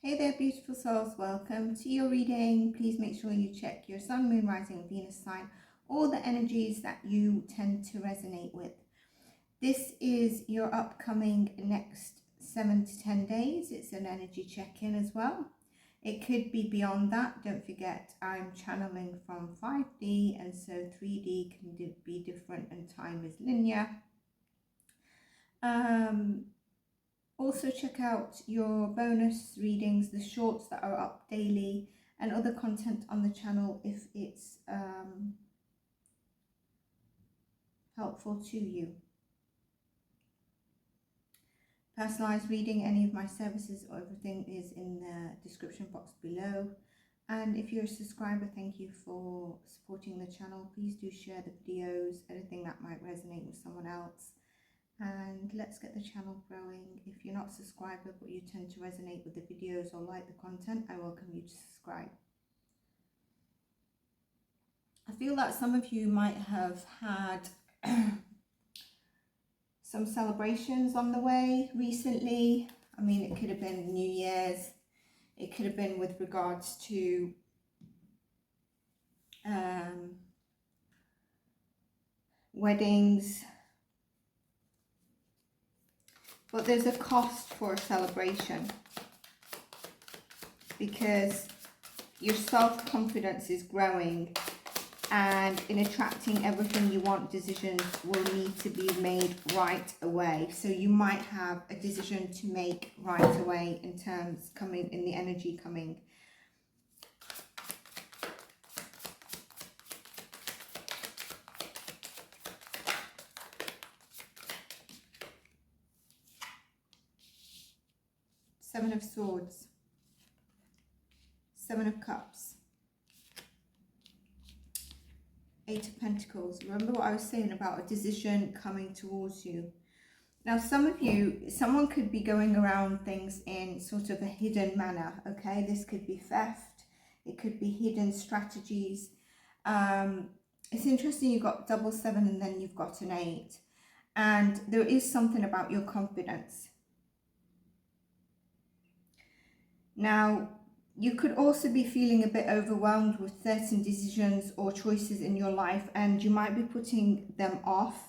Hey there, beautiful souls. Welcome to your reading. Please make sure you check your sun, moon, rising, and Venus sign, all the energies that you tend to resonate with. This is your upcoming next 7 to 10 days. It's an energy check-in as well. It could be beyond that. Don't forget, I'm channeling from 5D, and so 3D can be different and time is linear. Also check out your bonus readings, the shorts that are up daily, and other content on the channel if it's helpful to you. Personalized reading, any of my services or everything is in the description box below. And if you're a subscriber, thank you for supporting the channel. Please do share the videos, anything that might resonate with someone else. And let's get the channel growing. If you're not a subscriber but you tend to resonate with the videos or like the content, I welcome you to subscribe. I feel that some of you might have had some celebrations on the way recently. I mean, it could have been New Year's, it could have been with regards to weddings. But there's a cost for a celebration because your self-confidence is growing, and in attracting everything you want, decisions will need to be made right away. So you might have a decision to make right away in terms coming in the energy coming. Seven of Swords, Seven of Cups, Eight of Pentacles. Remember what I was saying about a decision coming towards you. Now, some of you, someone could be going around things in sort of a hidden manner, okay? This could be theft. It could be hidden strategies. It's interesting, you've got double seven and then you've got an 8. And there is something about your confidence. Now, you could also be feeling a bit overwhelmed with certain decisions or choices in your life, and you might be putting them off.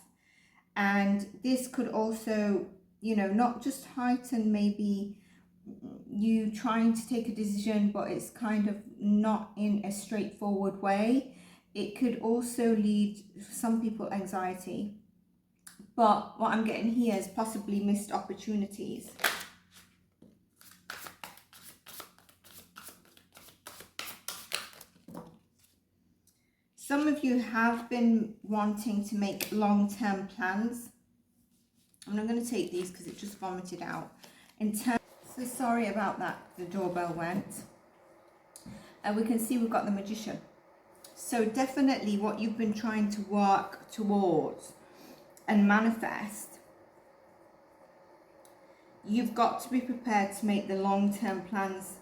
And this could also, you know, not just heighten maybe you trying to take a decision, but it's kind of not in a straightforward way. It could also lead some people anxiety. But what I'm getting here is possibly missed opportunities. Some of you have been wanting to make long-term plans. I'm not going to take these because it just vomited out. So sorry about that, the doorbell went. And we can see we've got the Magician. So definitely what you've been trying to work towards and manifest, you've got to be prepared to make the long-term plans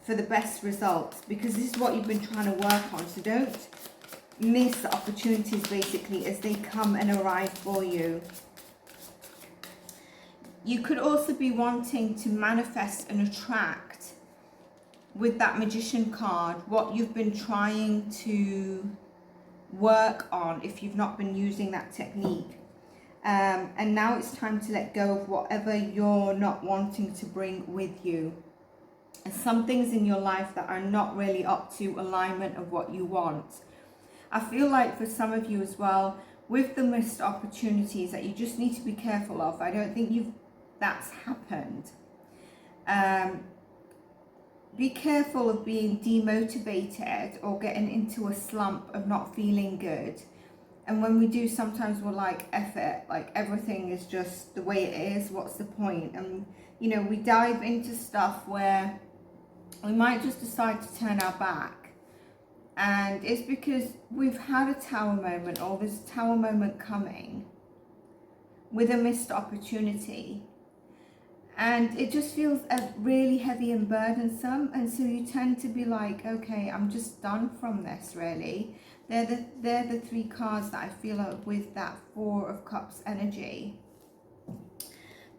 for the best results, because this is what you've been trying to work on. So don't miss the opportunities basically as they come and arrive for you. You could also be wanting to manifest and attract with that Magician card what you've been trying to work on if you've not been using that technique. And now it's time to let go of whatever you're not wanting to bring with you. And some things in your life that are not really up to alignment of what you want. I feel like for some of you as well, with the missed opportunities that you just need to be careful of. I don't think that's happened. Be careful of being demotivated or getting into a slump of not feeling good. And when we do, sometimes we're like, F it, like everything is just the way it is, what's the point? And you know, we dive into stuff where we might just decide to turn our back. And it's because we've had a tower moment, or there's a tower moment coming with a missed opportunity. And it just feels really heavy and burdensome. And so you tend to be like, okay, I'm just done from this, really. They're the 3 cards that I feel like with that 4 of Cups energy.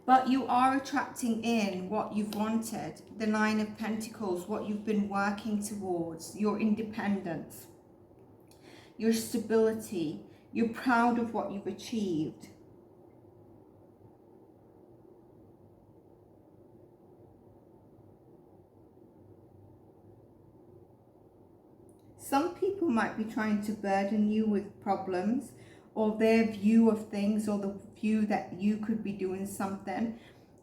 But you are attracting in what you've wanted, the Nine of Pentacles, what you've been working towards, your independence, your stability. You're proud of what you've achieved. Some people might be trying to burden you with problems, or their view of things, or the view that you could be doing something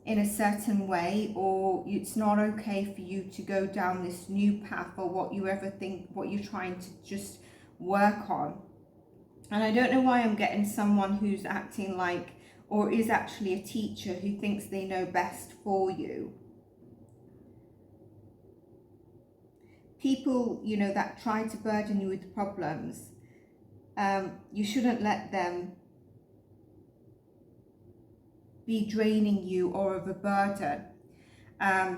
in a certain way, or it's not okay for you to go down this new path, or what you ever think, what you're trying to just work on. And I don't know why I'm getting someone who's acting like, or is actually a teacher who thinks they know best for you. People, you know, that try to burden you with problems, you shouldn't let them be draining you or of a burden,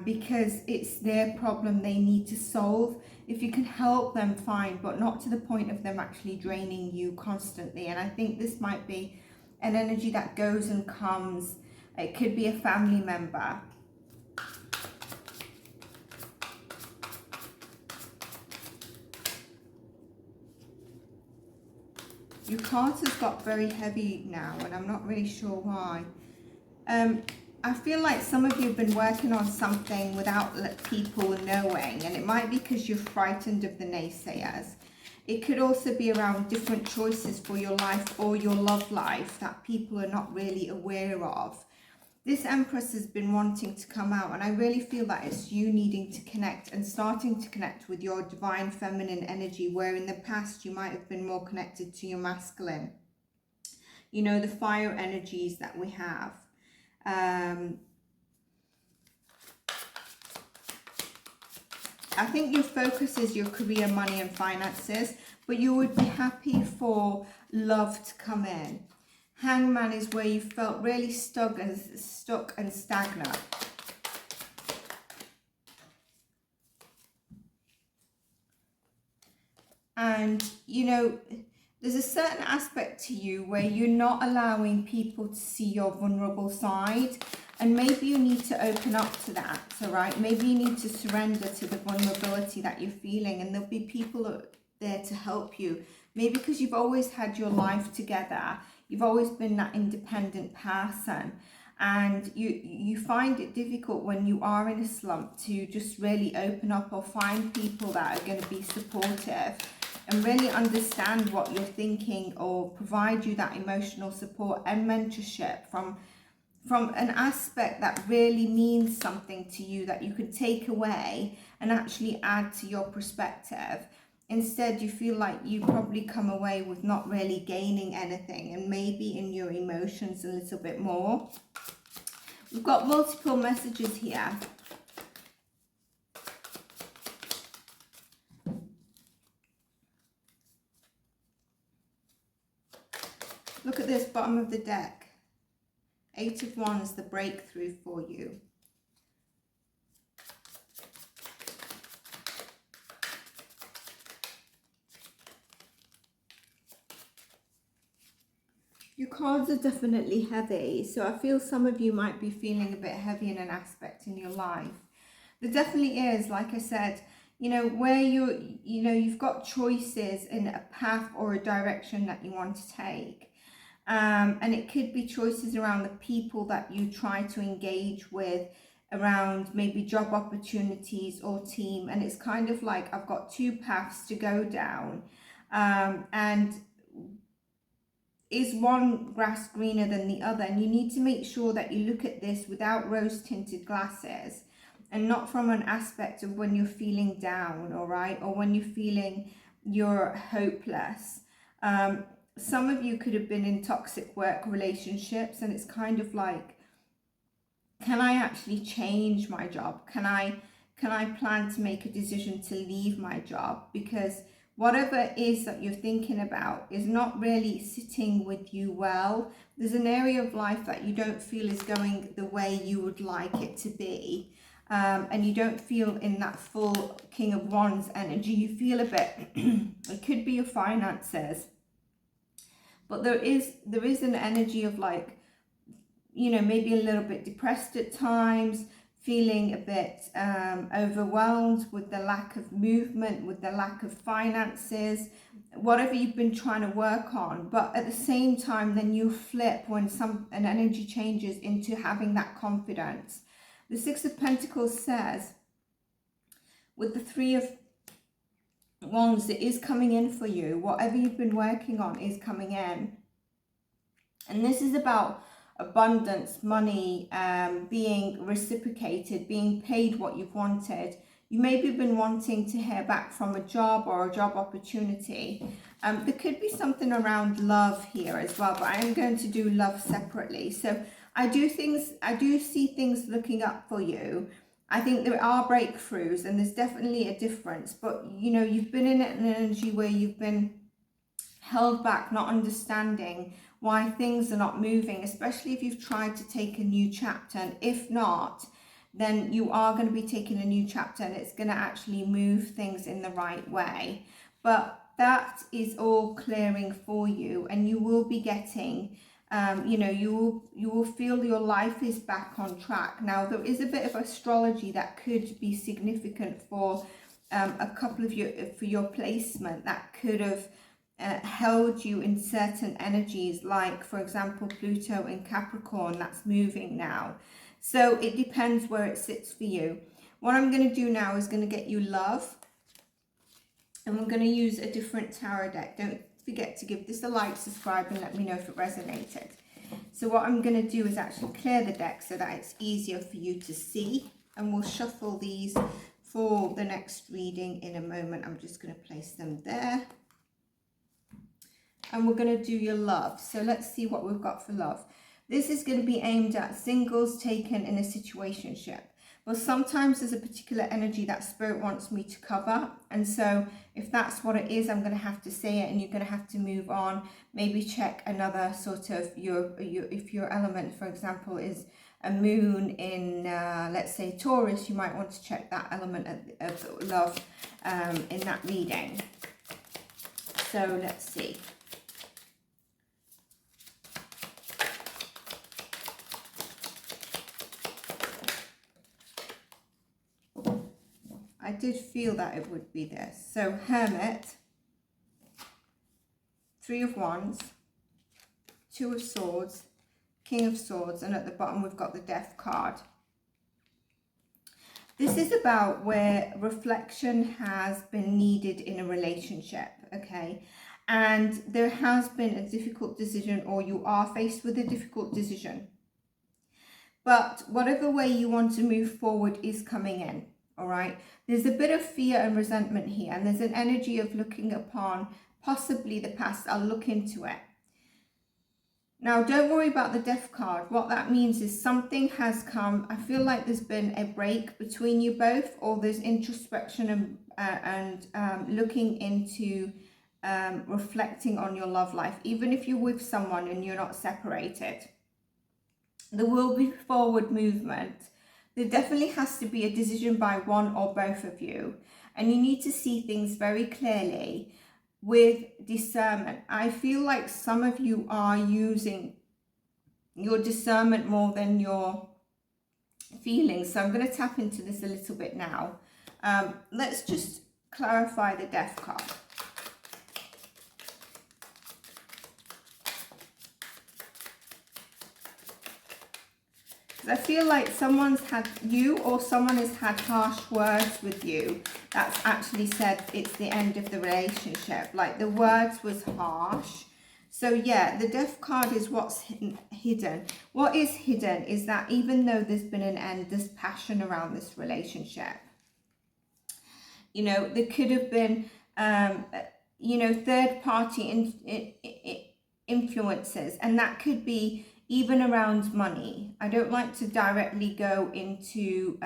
because it's their problem they need to solve. If you can help them, fine, but not to the point of them actually draining you constantly. And I think this might be an energy that goes and comes. It could be a family member. Your cards has got very heavy now, and I'm not really sure why. I feel like some of you have been working on something without people knowing, and it might be because you're frightened of the naysayers. It could also be around different choices for your life or your love life that people are not really aware of. This Empress has been wanting to come out, and I really feel that it's you needing to connect and starting to connect with your divine feminine energy, where in the past you might have been more connected to your masculine. You know, the fire energies that we have. I think your focus is your career, money and finances, but you would be happy for love to come in. Hangman is where you felt really stuck and stagnant. And, you know, there's a certain aspect to you where you're not allowing people to see your vulnerable side. And maybe you need to open up to that, all right? Maybe you need to surrender to the vulnerability that you're feeling, and there'll be people there to help you. Maybe because you've always had your life together. You've always been that independent person, and you find it difficult when you are in a slump to just really open up or find people that are going to be supportive and really understand what you're thinking, or provide you that emotional support and mentorship from an aspect that really means something to you, that you can take away and actually add to your perspective. Instead, you feel like you probably come away with not really gaining anything, and maybe in your emotions a little bit more. We've got multiple messages here. Look at this bottom of the deck. 8 of Wands, the breakthrough for you. Your cards are definitely heavy, so I feel some of you might be feeling a bit heavy in an aspect in your life. There definitely is, like I said, you know, where you've got choices in a path or a direction that you want to take. And it could be choices around the people that you try to engage with, around maybe job opportunities or team. And it's kind of like, I've got two paths to go down. And is one grass greener than the other? And you need to make sure that you look at this without rose-tinted glasses, and not from an aspect of when you're feeling down, all right, or when you're feeling you're hopeless. Some of you could have been in toxic work relationships, and it's kind of like, can I actually change my job? Can I plan to make a decision to leave my job? Because whatever it is that you're thinking about is not really sitting with you well. There's an area of life that you don't feel is going the way you would like it to be. And you don't feel in that full King of Wands energy. You feel a bit, it could be your finances. But there is an energy of like, you know, maybe a little bit depressed at times, feeling a bit overwhelmed with the lack of movement, with the lack of finances, whatever you've been trying to work on. But at the same time, then you flip when an energy changes into having that confidence. The Six of Pentacles says, with the Three of Wands, it is coming in for you. Whatever you've been working on is coming in. And this is about abundance, money, being reciprocated, being paid what you've wanted. You maybe have been wanting to hear back from a job or a job opportunity. There could be something around love here as well, but I am going to do love separately. So I do see things looking up for you. I think there are breakthroughs and there's definitely a difference, but you know, you've been in an energy where you've been held back, not understanding why things are not moving, especially if you've tried to take a new chapter. And if not, then you are going to be taking a new chapter and it's going to actually move things in the right way. But that is all clearing for you, and you will be getting you know, you will feel your life is back on track. Now, there is a bit of astrology that could be significant for a couple of for your placement, that could have held you in certain energies, like for example Pluto in Capricorn, that's moving now. So it depends where it sits for you. What I'm going to do now is going to get you love, and we're going to use a different tarot deck. Don't forget to give this a like, subscribe, and let me know if it resonated. So what I'm going to do is actually clear the deck so that it's easier for you to see, and we'll shuffle these for the next reading in a moment. I'm just going to place them there, and we're going to do your love. So let's see what we've got for love. This is going to be aimed at singles taken in a situationship. Well, sometimes there's a particular energy that Spirit wants me to cover. And so if that's what it is, I'm going to have to say it and you're going to have to move on. Maybe check another sort of, if your element, for example, is a moon in, let's say, Taurus, you might want to check that element of love in that reading. So let's see. I did feel that it would be this. So Hermit, Three of Wands, Two of Swords, King of Swords, and at the bottom we've got the Death card. This is about where reflection has been needed in a relationship, okay? And there has been a difficult decision, or you are faced with a difficult decision. But whatever way you want to move forward is coming in. All right, there's a bit of fear and resentment here, and there's an energy of looking upon possibly the past. I'll look into it. Now, don't worry about the Death card. What that means is something has come. I feel like there's been a break between you both, or there's introspection and looking into reflecting on your love life. Even if you're with someone and you're not separated, there will be forward movement. There definitely has to be a decision by one or both of you. And you need to see things very clearly with discernment. I feel like some of you are using your discernment more than your feelings. So I'm going to tap into this a little bit now. Let's just clarify the Death card. I feel like someone's had you, or someone has had harsh words with you that's actually said it's the end of the relationship. Like the words was harsh. So yeah, the Death card is what's hidden. What is hidden is that even though there's been an end, there's passion around this relationship. You know, there could have been, you know, third party influences, and that could be even around money. I don't like to directly go into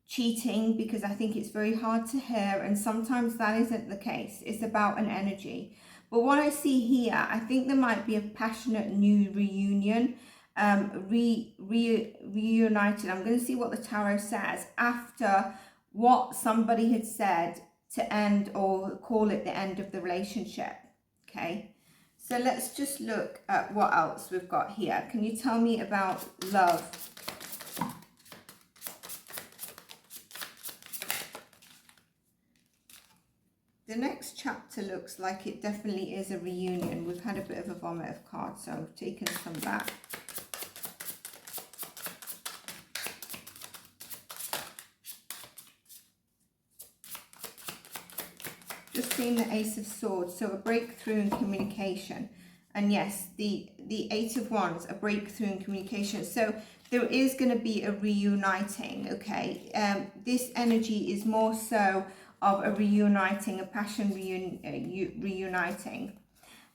cheating, because I think it's very hard to hear, and sometimes that isn't the case. It's about an energy. But what I see here, I think there might be a passionate new reunion, reunited. I'm going to see what the tarot says after what somebody had said to end, or call it the end of the relationship. Okay. So let's just look at what else we've got here. Can you tell me about love? The next chapter looks like it definitely is a reunion. We've had a bit of a vomit of cards, so I've taken some back. Just seeing the Ace of Swords, so a breakthrough in communication. And yes, the Eight of Wands, a breakthrough in communication. So there is going to be a reuniting, okay? This energy is more so of a reuniting, a passion reuniting.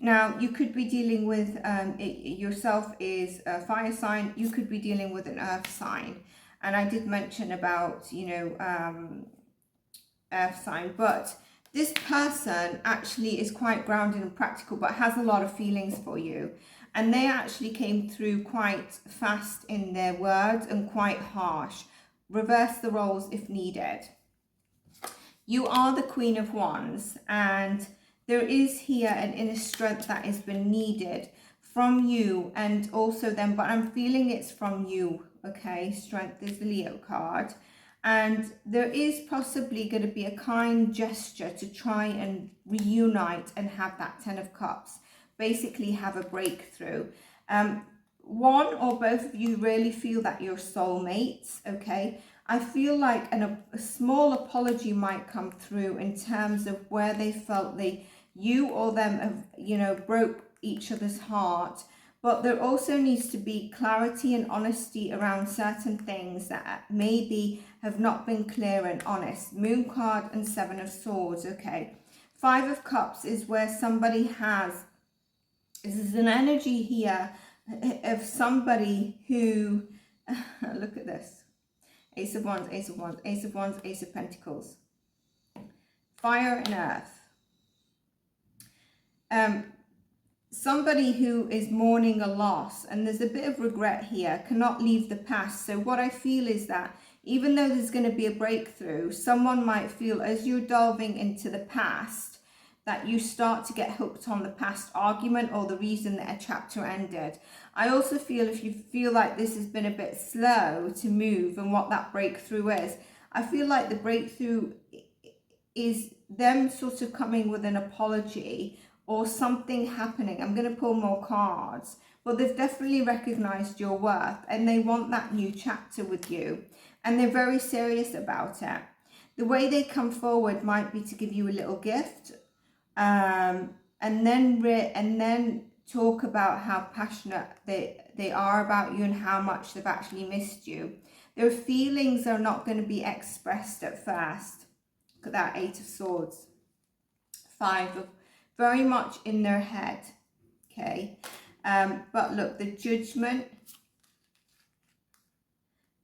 Now, you could be dealing with, yourself is a fire sign, you could be dealing with an earth sign. And I did mention about, you know, earth sign, but this person actually is quite grounded and practical, but has a lot of feelings for you. And they actually came through quite fast in their words and quite harsh. Reverse the roles if needed. You are the Queen of Wands, and there is here an inner strength that has been needed from you and also them, but I'm feeling it's from you, okay? Strength is the Leo card. And there is possibly going to be a kind gesture to try and reunite and have that Ten of Cups. Basically have a breakthrough. One or both of you really feel that you're soulmates, okay? I feel like a small apology might come through in terms of where they felt you or them have, you know, broke each other's heart. But there also needs to be clarity and honesty around certain things that maybe have not been clear and honest. Moon card and Seven of Swords, okay? Five of Cups is where somebody has, this is an energy here of somebody who, look at this. Ace of Wands, Ace of Wands, Ace of Wands, Ace of Pentacles. Fire and earth. Somebody who is mourning a loss, and there's a bit of regret here, cannot leave the past. So what I feel is that even though there's going to be a breakthrough, someone might feel as you're delving into the past that you start to get hooked on the past argument or the reason that a chapter ended. I also feel if you feel like this has been a bit slow to move and what that breakthrough is, I feel like the breakthrough is them sort of coming with an apology or something happening. I'm going to pull more cards, but they've definitely recognized your worth and they want that new chapter with you, and they're very serious about it. The way they come forward might be to give you a little gift, and then talk about how passionate they are about you and how much they've actually missed you. Their feelings are not going to be expressed at first. Look at that Eight of Swords. Five of, very much in their head, okay? But look, the Judgment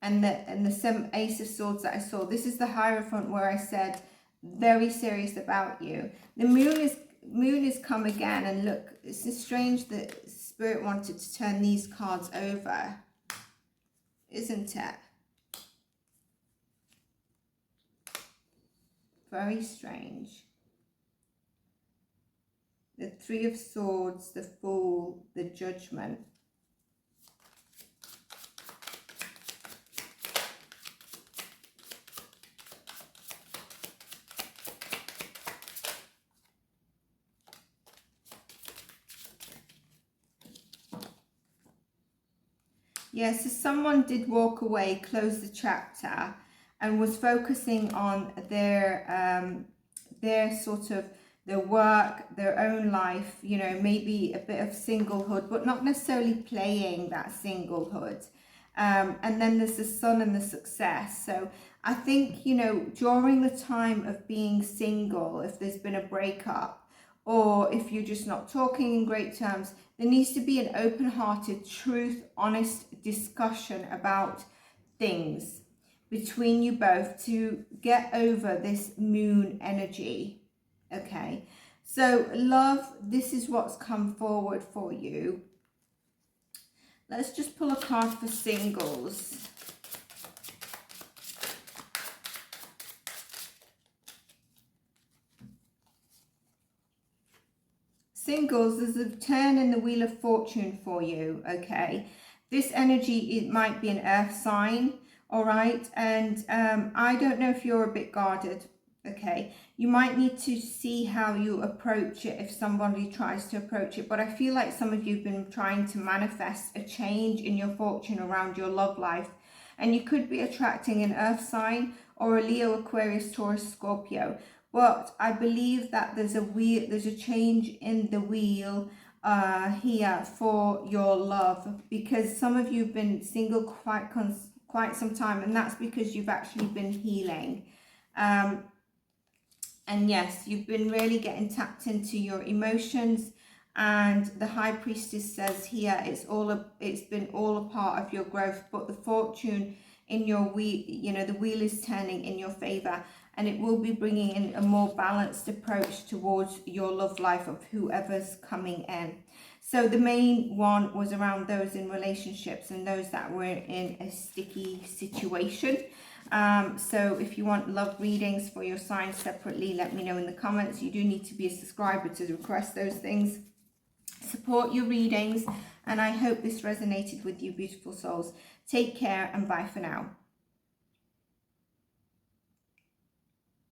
and the Ace of Swords that I saw, this is the Hierophant where I said very serious about you. The moon is come again, and look, it's strange that Spirit wanted to turn these cards over, isn't it? Very strange. The Three of Swords, the Fool, the Judgment. Yeah, so someone did walk away, close the chapter, and was focusing on their sort of their work, their own life, you know, maybe a bit of singlehood, but not necessarily playing that singlehood. And then there's the Sun and the success. So I think, you know, during the time of being single, if there's been a breakup, or if you're just not talking in great terms, there needs to be an open-hearted, truth, honest discussion about things between you both to get over this moon energy. Okay, so love, this is what's come forward for you. Let's just pull a card for singles. singles, there's a turn in the Wheel of Fortune for you, okay? This energy, it might be an earth sign, all right? And I don't know if you're a bit guarded, okay? You might need to see how you approach it if somebody tries to approach it. But I feel like some of you have been trying to manifest a change in your fortune around your love life. And you could be attracting an earth sign or a Leo, Aquarius, Taurus, Scorpio. But I believe that there's a change in the wheel here for your love, because some of you have been single quite some time, and that's because you've actually been healing. And yes, you've been really getting tapped into your emotions. And the High Priestess says here it's been all a part of your growth, but the fortune in your wheel, the wheel is turning in your favor, and it will be bringing in a more balanced approach towards your love life of whoever's coming in. So the main one was around those in relationships and those that were in a sticky situation. So if you want love readings for your signs separately, let me know in the comments. You do need to be a subscriber to request those things. Support your readings, and I hope this resonated with you, beautiful souls. Take care and bye for now.